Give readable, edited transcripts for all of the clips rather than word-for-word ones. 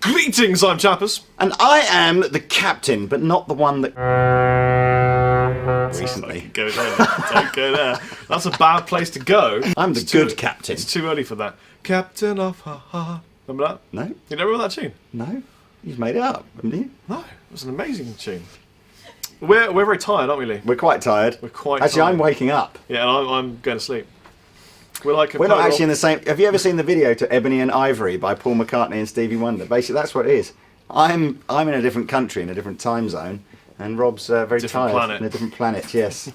Greetings, I'm Chappers. And I am the captain, but not the one that... recently. Don't go there. Don't go there. That's a bad place to go. I'm the good captain. It's too early for that. Captain of her heart. Remember that? No. You never remember that tune? No. You've made it up, haven't you? No. It was an amazing tune. We're very tired, aren't we, Lee? We're quite tired. We're quite Actually, tired. I'm waking up. Yeah, and I'm going to sleep. We're not actually in the same... Have you ever seen the video to Ebony and Ivory by Paul McCartney and Stevie Wonder? Basically, that's what it is. I'm in a different country, in a different time zone, and Rob's very different tired. Planet. In a different planet, yes.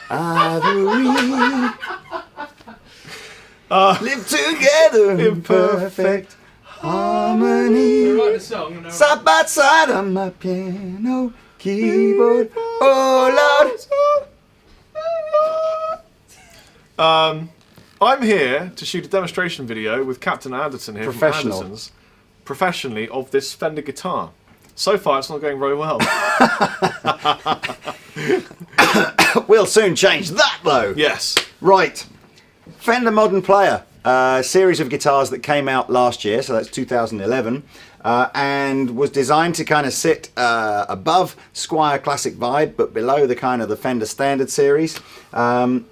Ivory... live together in perfect harmony. Write a song. Side by side on my piano keyboard. Oh Lord. I'm here to shoot a demonstration video with Captain Anderton here from Andertons, professionally, of this Fender guitar. So far, it's not going very well. We'll soon change that, though. Yes. Right. Fender Modern Player, a series of guitars that came out last year, so that's 2011, and was designed to kind of sit above Squier Classic Vibe, but below the kind of the Fender Standard series,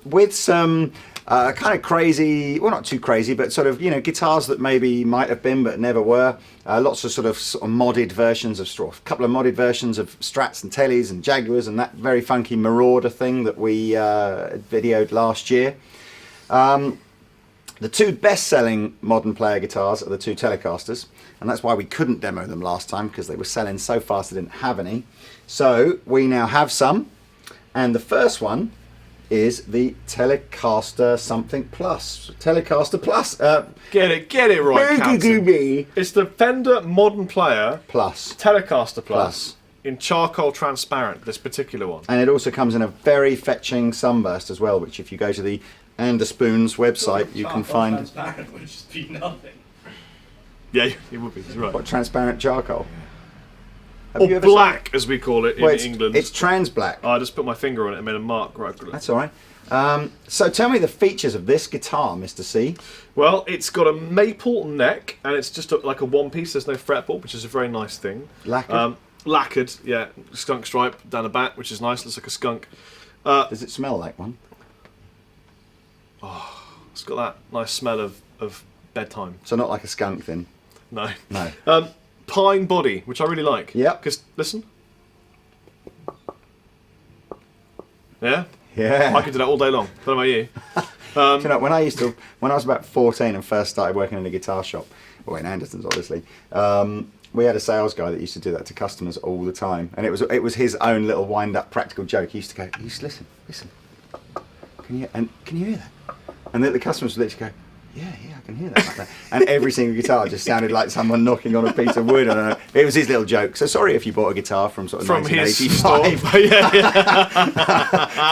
with some kind of crazy, well, not too crazy, but sort of, you know, guitars that maybe might have been but never were. Lots of sort of modded versions of Straw, a couple of modded versions of Strats and Tellys and Jaguars, and that very funky Marauder thing that we videoed last year. The two best-selling Modern Player guitars are the two Telecasters, and that's why we couldn't demo them last time, because they were selling so fast they didn't have any. So we now have some, and the first one is the Telecaster something plus. Telecaster plus. Get it right, Captain. It's the Fender Modern Player Plus. Telecaster Plus in charcoal transparent, this particular one. And it also comes in a very fetching sunburst as well, which if you go to the Andertons website, you can find... Transparent would just be nothing. Yeah, it would be, he's right. What, transparent charcoal? Or black, as we call it in England. It's trans black. I just put my finger on it and made a mark right through it. That's all right. So tell me the features of this guitar, Mr. C. Well, it's got a maple neck, and it's just like a one-piece. There's no fretboard, which is a very nice thing. Lacquered? Lacquered, yeah. Skunk stripe down the back, which is nice. Looks like a skunk. Does it smell like one? Oh, it's got that nice smell of bedtime. So not like a skunk then? No. No. Pine body, which I really like. Yep. Because, listen. Yeah? Yeah. I could do that all day long. What about you? Do you know, when I was about 14 and first started working in a guitar shop, well, in Andertons obviously, we had a sales guy that used to do that to customers all the time, and it was his own little wind-up practical joke. He used to go, listen, can you hear that? And then the customers would literally go, yeah, I can hear that like that. And every single guitar just sounded like someone knocking on a piece of wood. I don't know. It was his little joke. So sorry if you bought a guitar from sort of 1985 from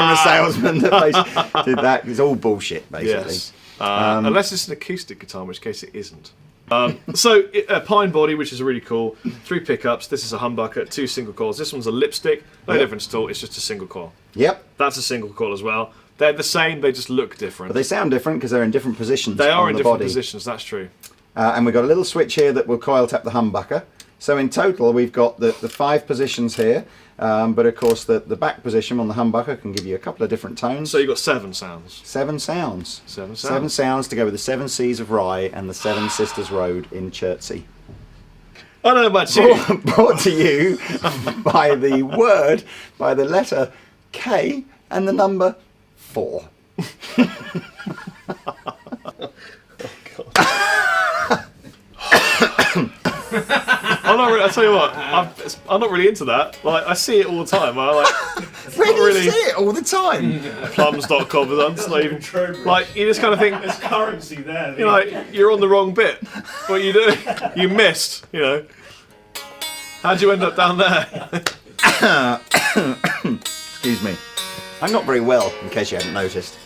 a salesman that basically did that. It's all bullshit, basically. Yes. Unless it's an acoustic guitar, in which case it isn't. So a pine body, which is really cool. 3 pickups. This is a humbucker. 2 single coils. This one's a lipstick. No difference at all. It's just a single coil. Yep. That's a single coil as well. They're the same, they just look different. But they sound different because they're in different positions. They are on in the different body. positions, that's true. And we've got a little switch here that will coil tap the humbucker. So in total, we've got the 5 positions here. But of course, the back position on the humbucker can give you a couple of different tones. So you've got 7 sounds. 7 sounds. 7 sounds. 7 sounds to go with the 7 Seas of Rye and the 7 Sisters Road in Chertsey. I don't know about you. Brought to you by the letter K and the number 4. Oh, God. I'll tell you what, I'm not really into that. Like, I see it all the time. Where do you see it all the time? Plums.com, it's not even true. Like, you just kind of think there's currency there. You're like, you're on the wrong bit. What are you doing? You missed, you know. How'd you end up down there? Excuse me. I'm not very well, in case you haven't noticed.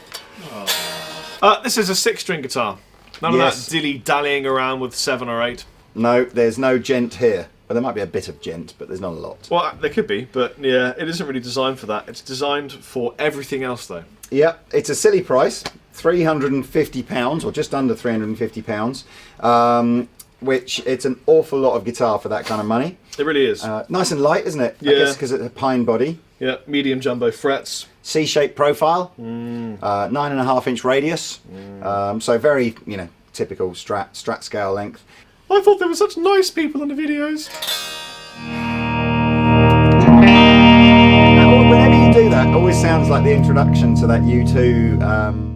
This is a 6-string guitar. None of that dilly-dallying around with 7 or 8. No, there's no gent here. Well, there might be a bit of gent, but there's not a lot. Well, there could be, but yeah, it isn't really designed for that. It's designed for everything else, though. Yeah, it's a silly price, £350, or just under £350. which it's an awful lot of guitar for that kind of money. It really is. Nice and light, isn't it? Yeah. I guess because it's a pine body. Yeah, medium jumbo frets. C-shaped profile, 9.5-inch radius. So very, typical Strat scale length. I thought they were such nice people in the videos. Now, whenever you do that, it always sounds like the introduction to that U2.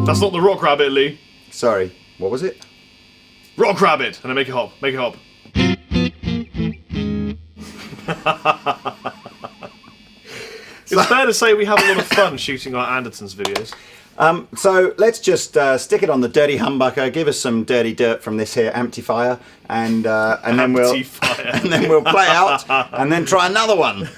That's not the rock rabbit, Lee. Sorry, what was it? Rock rabbit! And then make it hop. Make it hop. It's fair to say we have a lot of fun shooting our Andertons videos. So let's just stick it on the dirty humbucker, give us some dirty dirt from this here amplifier, and then we'll play out, and then try another one.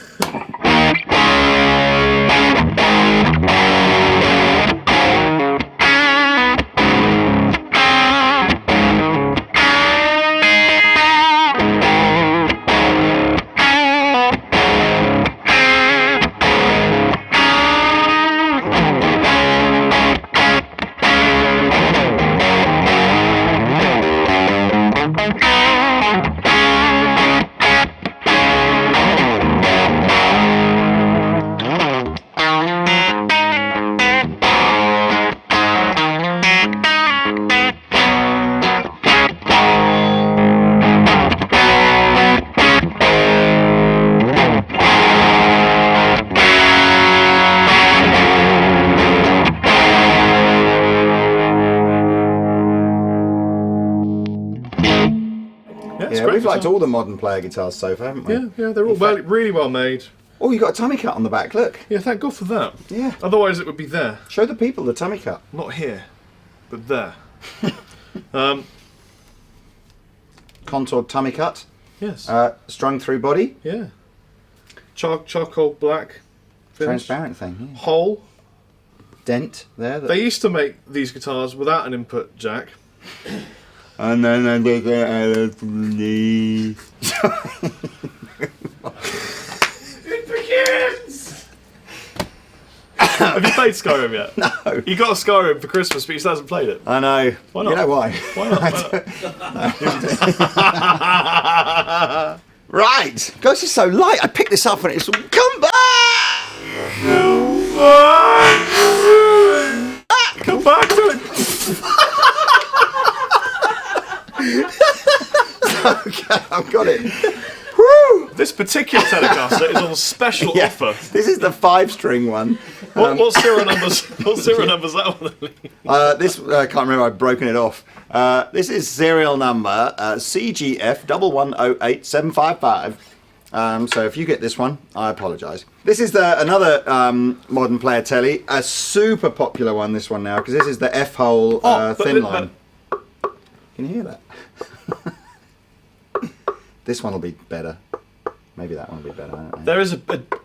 Yeah, we've liked all the modern player guitars so far, haven't we? Yeah, they're all really well made. Oh, you got a tummy cut on the back, look. Yeah, thank God for that. Yeah. Otherwise it would be there. Show the people the tummy cut. Not here, but there. Contoured tummy cut. Yes. Strung through body. Yeah. Charcoal black finish. Transparent thing. Yeah. Hole. Dent there. They used to make these guitars without an input jack. And then I take it out of the... It begins! Have you played Skyrim yet? No. You got a Skyrim for Christmas, but he still hasn't played it. I know. Why not? You know why? Why not? Right. Gosh, it's so light. I picked this up and it's... Come back! Come back to it! Okay, I've got it. Woo! This particular Telecaster is on special Yeah, offer. this is the 5-string one. What serial numbers? What serial numbers that one? This I can't remember. I've broken it off. This is serial number CGF 1108755. So if you get this one, I apologise. This is another modern player telly, a super popular one. This one now because this is the F-hole Thinline. Can you hear that? This one will be better. Maybe that one will be better. I don't know. There is a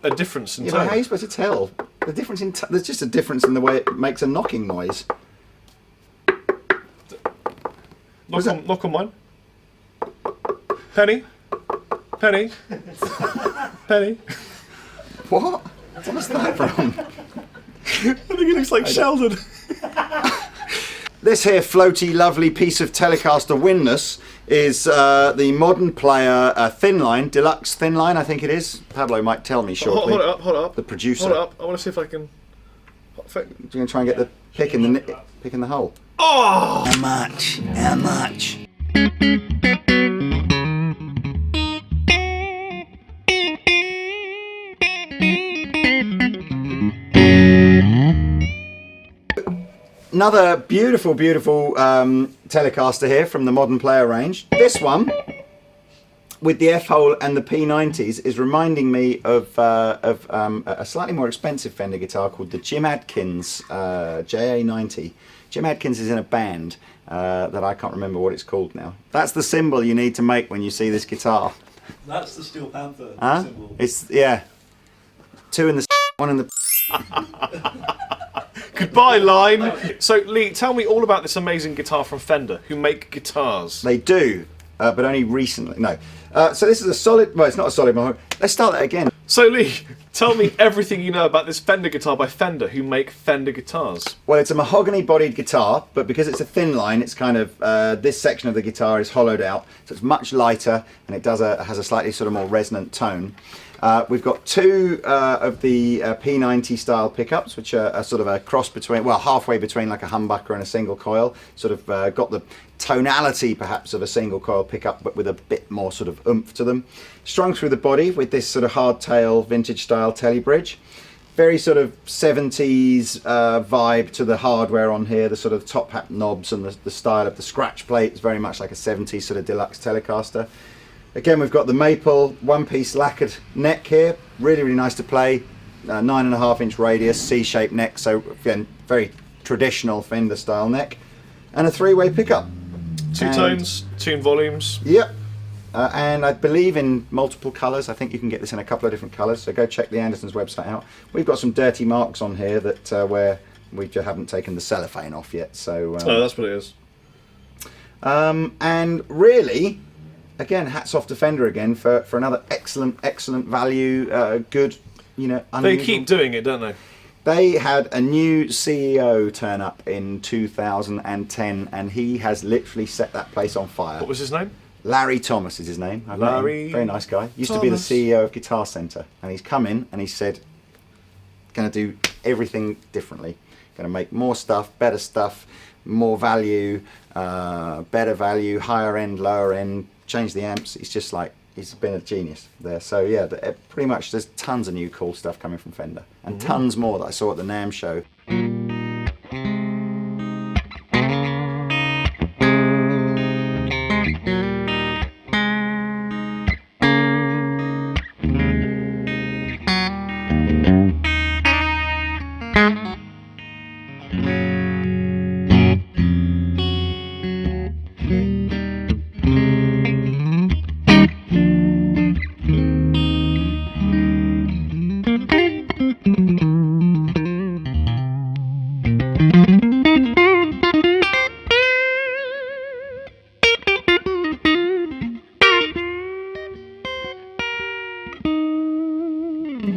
difference in Yeah, tone. but how are you supposed to tell? The difference in there's just a difference in the way it makes a knocking noise. Knock on mine. Penny. Penny. Penny. What? What's that from? I think it looks like Sheldon. This here floaty, lovely piece of Telecaster windness is the Modern Player Thinline Deluxe Thinline, I think it is. Pablo might tell me shortly. Hold it up, hold it up. The producer. Hold it up. I want to see if I can. You're going to try and get the pick in the hole. Oh! How much? How much? Another beautiful, beautiful Telecaster here from the Modern Player range. This one, with the F-hole and the P90s, is reminding me of a slightly more expensive Fender guitar called the Jim Adkins JA90. Jim Adkins is in a band that I can't remember what it's called now. That's the symbol you need to make when you see this guitar. That's the Steel Panther symbol. It's, yeah. 2 in the 1 in the... Goodbye, line. So, Lee, tell me all about this amazing guitar from Fender, who make guitars. They do, but only recently. No. So this is a solid... Well, it's not a solid mahogany. Let's start that again. So, Lee, tell me everything you know about this Fender guitar by Fender, who make Fender guitars. Well, it's a mahogany-bodied guitar, but because it's a thin line, it's kind of... this section of the guitar is hollowed out, so it's much lighter, and it has a slightly sort of more resonant tone. We've got 2 of the P90 style pickups, which are sort of a cross between, well, halfway between like a humbucker and a single coil. Sort of got the tonality perhaps of a single coil pickup, but with a bit more sort of oomph to them. Strung through the body with this sort of hardtail vintage style telly bridge. Very sort of 70s vibe to the hardware on here. The sort of top hat knobs and the style of the scratch plate is very much like a 70s sort of deluxe Telecaster. Again, we've got the maple one-piece lacquered neck here. Really, really nice to play. 9.5-inch radius, C-shaped neck, so again, very traditional Fender style neck. And a 3-way pickup. 2 tones, tune volumes. Yep. And I believe in multiple colours. I think you can get this in a couple of different colours, so go check the Andertons website out. We've got some dirty marks on here that where we just haven't taken the cellophane off yet. So. Oh, that's what it is. And really, again, hats off to Fender again for another excellent value, good, you know, unusual. They keep doing it, don't they? They had a new CEO turn up in 2010, and he has literally set that place on fire. What was his name? Larry Thomas is his name. I've met him. Larry Very nice guy. Used to Thomas. be the CEO of Guitar Center, and he's come in and he said, going to do everything differently. Going to make more stuff, better stuff, more value, better value, higher end, lower end, change the amps. It's just like, he's been a genius there. So yeah, pretty much there's tons of new cool stuff coming from Fender, and tons more that I saw at the NAMM show.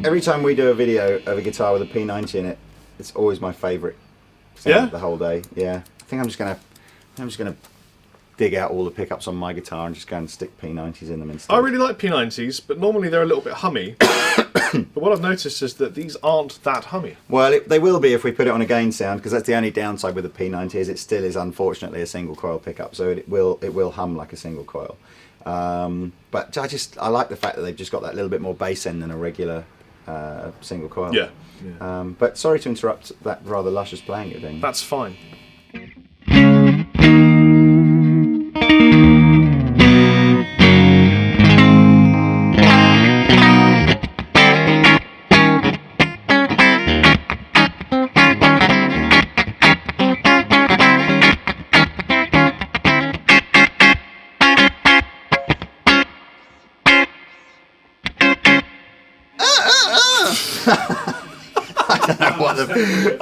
Every time we do a video of a guitar with a P90 in it, it's always my favourite. Yeah? The whole day. Yeah. I think I'm just gonna dig out all the pickups on my guitar and just go and stick P90s in them instead. I really like P90s, but normally they're a little bit hummy. But what I've noticed is that these aren't that hummy. Well, they will be if we put it on a gain sound, because that's the only downside with the P90 is it still is unfortunately a single coil pickup, so it will hum like a single coil. But I like the fact that they've just got that little bit more bass end than a regular single coil. Yeah. But sorry to interrupt that rather luscious playing you're doing. That's fine.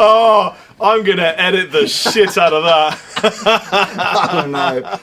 Oh, I'm gonna edit the shit out of that. Oh no.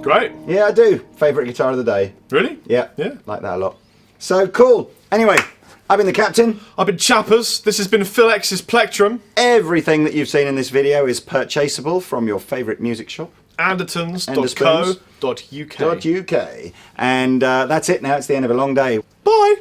Great. Yeah, I do. Favourite guitar of the day. Really? Yeah. Yeah. Like that a lot. So cool. Anyway, I've been the captain. I've been Chappers. This has been Phil X's Plectrum. Everything that you've seen in this video is purchasable from your favourite music shop. Andertons.co.uk. .uk. And that's it now. It's the end of a long day. Bye.